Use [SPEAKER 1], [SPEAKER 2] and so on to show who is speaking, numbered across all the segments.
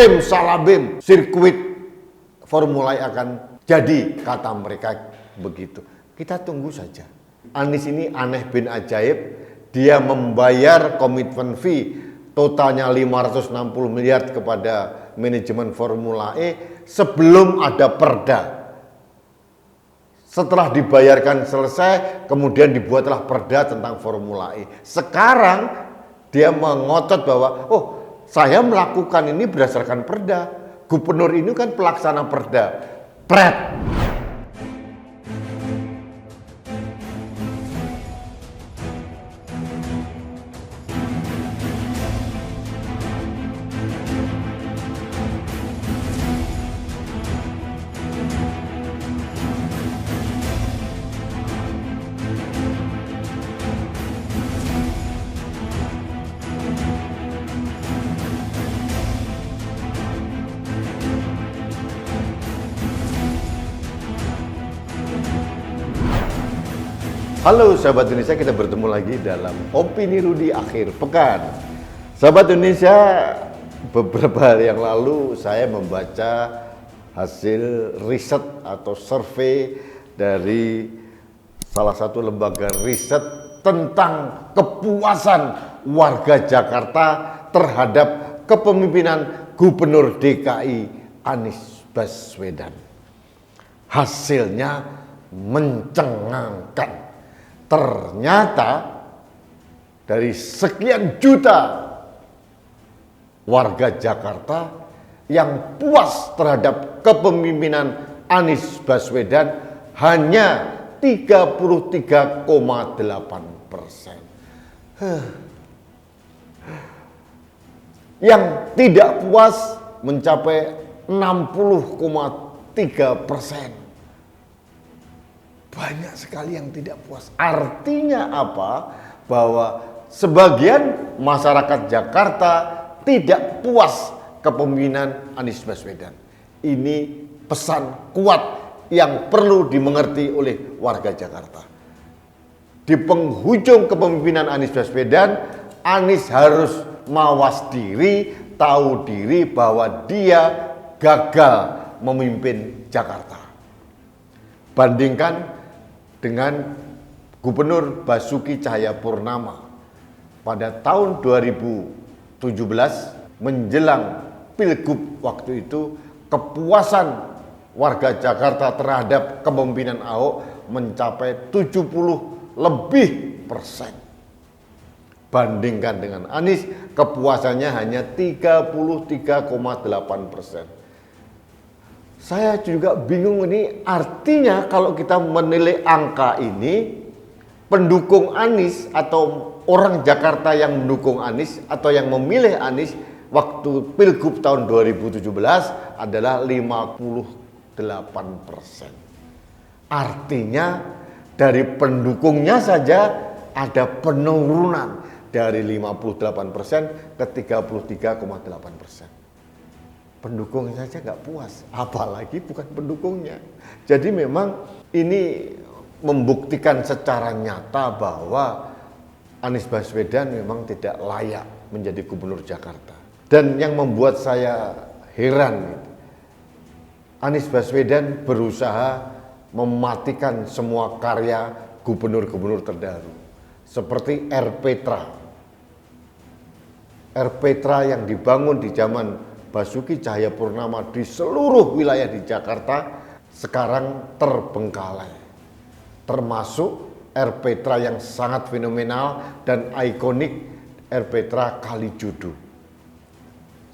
[SPEAKER 1] Salabim, sirkuit Formula E akan jadi, kata mereka begitu. Kita tunggu saja. Anies ini aneh bin ajaib, dia membayar komitmen fee totalnya 560 miliar kepada manajemen Formula E sebelum ada perda. Setelah dibayarkan selesai, kemudian dibuatlah perda tentang Formula E. Sekarang dia mengotot bahwa, oh, saya melakukan ini berdasarkan perda. Gubernur ini kan pelaksana perda. Pret. Halo sahabat Indonesia, kita bertemu lagi dalam Opini Rudi akhir pekan. Sahabat Indonesia, beberapa hari yang lalu saya membaca hasil riset atau survei dari salah satu lembaga riset tentang kepuasan warga Jakarta terhadap kepemimpinan Gubernur DKI Anies Baswedan. Hasilnya mencengangkan. Ternyata dari sekian juta warga Jakarta yang puas terhadap kepemimpinan Anies Baswedan hanya 33,8%. Yang tidak puas mencapai 60,3%. Banyak sekali yang tidak puas. Artinya apa? Bahwa sebagian masyarakat Jakarta tidak puas kepemimpinan Anies Baswedan. Ini pesan kuat yang perlu dimengerti oleh warga Jakarta. Di penghujung kepemimpinan Anies Baswedan, Anies harus mawas diri, tahu diri bahwa dia gagal memimpin Jakarta. Bandingkan dengan Gubernur Basuki Cahayapurnama pada tahun 2017 menjelang Pilgub waktu itu, kepuasan warga Jakarta terhadap kepemimpinan Ahok mencapai 70 lebih persen. Bandingkan dengan Anies, kepuasannya hanya 33,8%. Saya juga bingung ini, artinya kalau kita menilai angka ini, pendukung Anies atau orang Jakarta yang mendukung Anies atau yang memilih Anies waktu Pilgub tahun 2017 adalah 58%. Artinya dari pendukungnya saja ada penurunan dari 58% ke 33,8%. Pendukungnya saja nggak puas, apalagi bukan pendukungnya. Jadi memang ini membuktikan secara nyata bahwa Anies Baswedan memang tidak layak menjadi gubernur Jakarta. Dan yang membuat saya heran, Anies Baswedan berusaha mematikan semua karya gubernur-gubernur terdahulu, seperti Petra yang dibangun di zaman Basuki Cahayapurnama di seluruh wilayah di Jakarta sekarang terbengkalai. Termasuk Petra yang sangat fenomenal dan ikonik, Petra Kalijodo.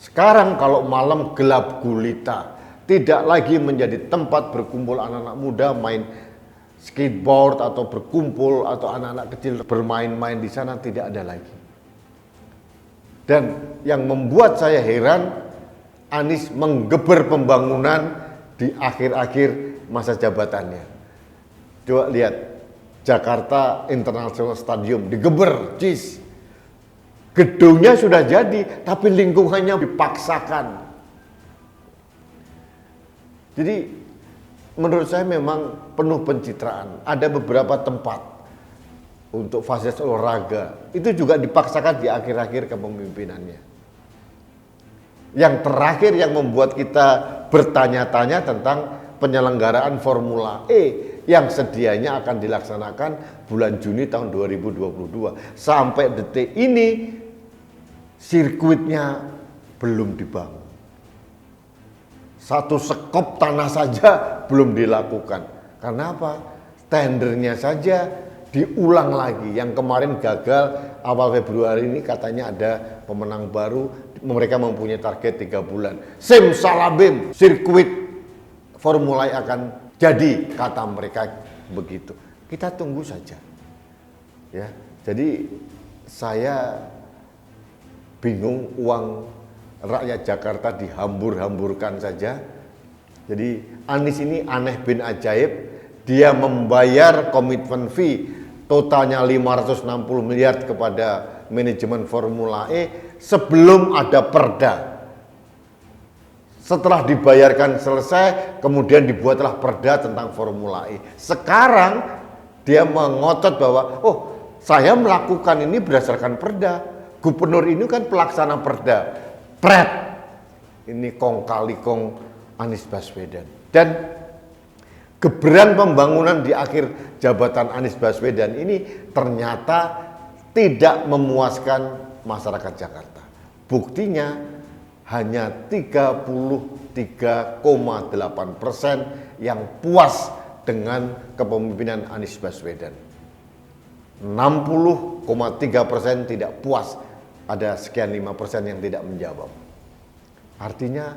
[SPEAKER 1] Sekarang kalau malam gelap gulita, tidak lagi menjadi tempat berkumpul anak-anak muda main skateboard atau berkumpul atau anak-anak kecil bermain-main di sana, tidak ada lagi. Dan yang membuat saya heran, Anies menggeber pembangunan di akhir-akhir masa jabatannya. Coba lihat, Jakarta International Stadium digeber, gedungnya sudah jadi, tapi lingkungannya dipaksakan. Jadi menurut saya memang penuh pencitraan. Ada beberapa tempat untuk fasilitas olahraga, itu juga dipaksakan di akhir-akhir kepemimpinannya. yang terakhir yang membuat kita bertanya-tanya tentang penyelenggaraan Formula E yang sedianya akan dilaksanakan bulan Juni tahun 2022. Sampai detik ini sirkuitnya belum dibangun. Satu sekop tanah saja belum dilakukan. Karena apa? Tendernya saja diulang lagi. Yang kemarin gagal awal Februari ini katanya ada pemenang baru. Mereka mempunyai target 3 bulan. Simsalabim, sirkuit Formula E akan jadi, kata mereka begitu. Kita tunggu saja. Ya, jadi saya bingung uang rakyat Jakarta dihambur-hamburkan saja. Jadi Anies ini aneh bin ajaib. Dia membayar komitmen fee totalnya 560 miliar kepada manajemen Formula E sebelum ada perda. Setelah dibayarkan selesai, kemudian dibuatlah perda tentang Formula E. Sekarang dia mengotot bahwa, oh, saya melakukan ini berdasarkan perda. Gubernur ini kan pelaksana perda. Pret. Ini kong kali kong Anies Baswedan. Dan geberan pembangunan di akhir jabatan Anies Baswedan ini ternyata tidak memuaskan masyarakat Jakarta. Buktinya hanya 33,8% yang puas dengan kepemimpinan Anies Baswedan. 60,3% tidak puas, ada sekian 5% yang tidak menjawab. Artinya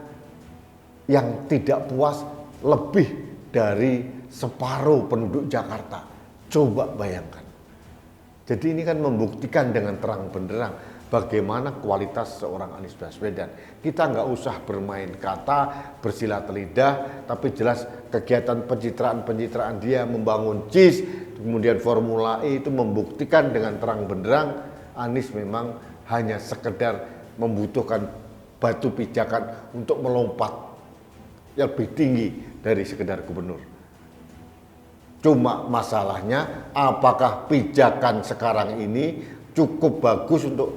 [SPEAKER 1] yang tidak puas lebih dari separuh penduduk Jakarta. Coba bayangkan. Jadi ini kan membuktikan dengan terang benderang bagaimana kualitas seorang Anies Baswedan. Kita nggak usah bermain kata, bersilat lidah, tapi jelas kegiatan pencitraan dia membangun JIS, kemudian Formula E itu membuktikan dengan terang benderang Anies memang hanya sekedar membutuhkan batu pijakan untuk melompat yang lebih tinggi dari sekedar gubernur. Cuma masalahnya apakah pijakan sekarang ini cukup bagus untuk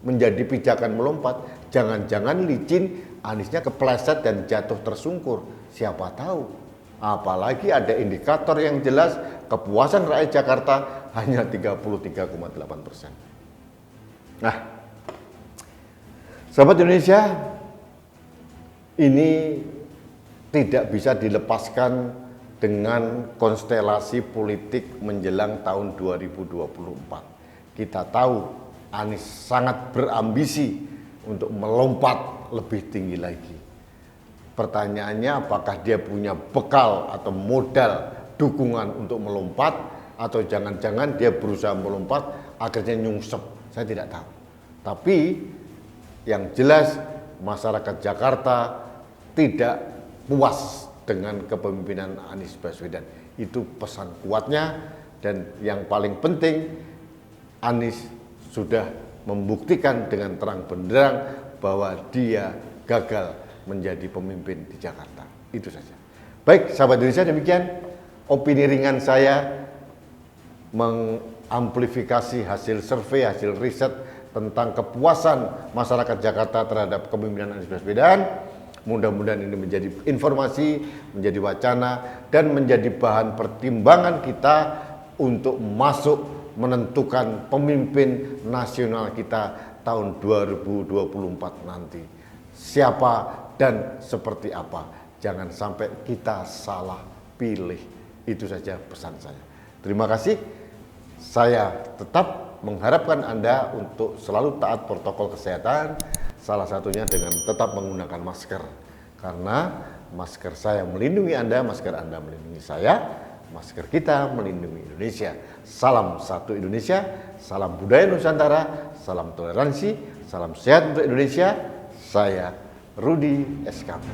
[SPEAKER 1] menjadi pijakan melompat? Jangan-jangan licin, Aniesnya kepleset dan jatuh tersungkur. Siapa tahu. Apalagi ada indikator yang jelas kepuasan rakyat Jakarta hanya 33,8%. Nah, sahabat Indonesia, ini tidak bisa dilepaskan dengan konstelasi politik menjelang tahun 2024. Kita tahu Anies sangat berambisi untuk melompat lebih tinggi lagi. Pertanyaannya apakah dia punya bekal atau modal dukungan untuk melompat, atau jangan-jangan dia berusaha melompat akhirnya nyungsep. Saya tidak tahu. Tapi yang jelas masyarakat Jakarta tidak puas dengan kepemimpinan Anies Baswedan. Itu pesan kuatnya, dan yang paling penting Anies sudah membuktikan dengan terang benderang bahwa dia gagal menjadi pemimpin di Jakarta. Itu saja. Baik, sahabat Indonesia, demikian opini ringan saya mengamplifikasi hasil survei, hasil riset tentang kepuasan masyarakat Jakarta terhadap kepemimpinan Anies Baswedan. Mudah-mudahan ini menjadi informasi, menjadi wacana, dan menjadi bahan pertimbangan kita untuk masuk menentukan pemimpin nasional kita tahun 2024 nanti. Siapa dan seperti apa. Jangan sampai kita salah pilih. Itu saja pesan saya. Terima kasih. Saya tetap mengharapkan Anda untuk selalu taat protokol kesehatan. Salah satunya dengan tetap menggunakan masker. Karena masker saya melindungi Anda, masker Anda melindungi saya, masker kita melindungi Indonesia. Salam satu Indonesia, salam budaya Nusantara, salam toleransi, salam sehat untuk Indonesia. Saya Rudi SKP.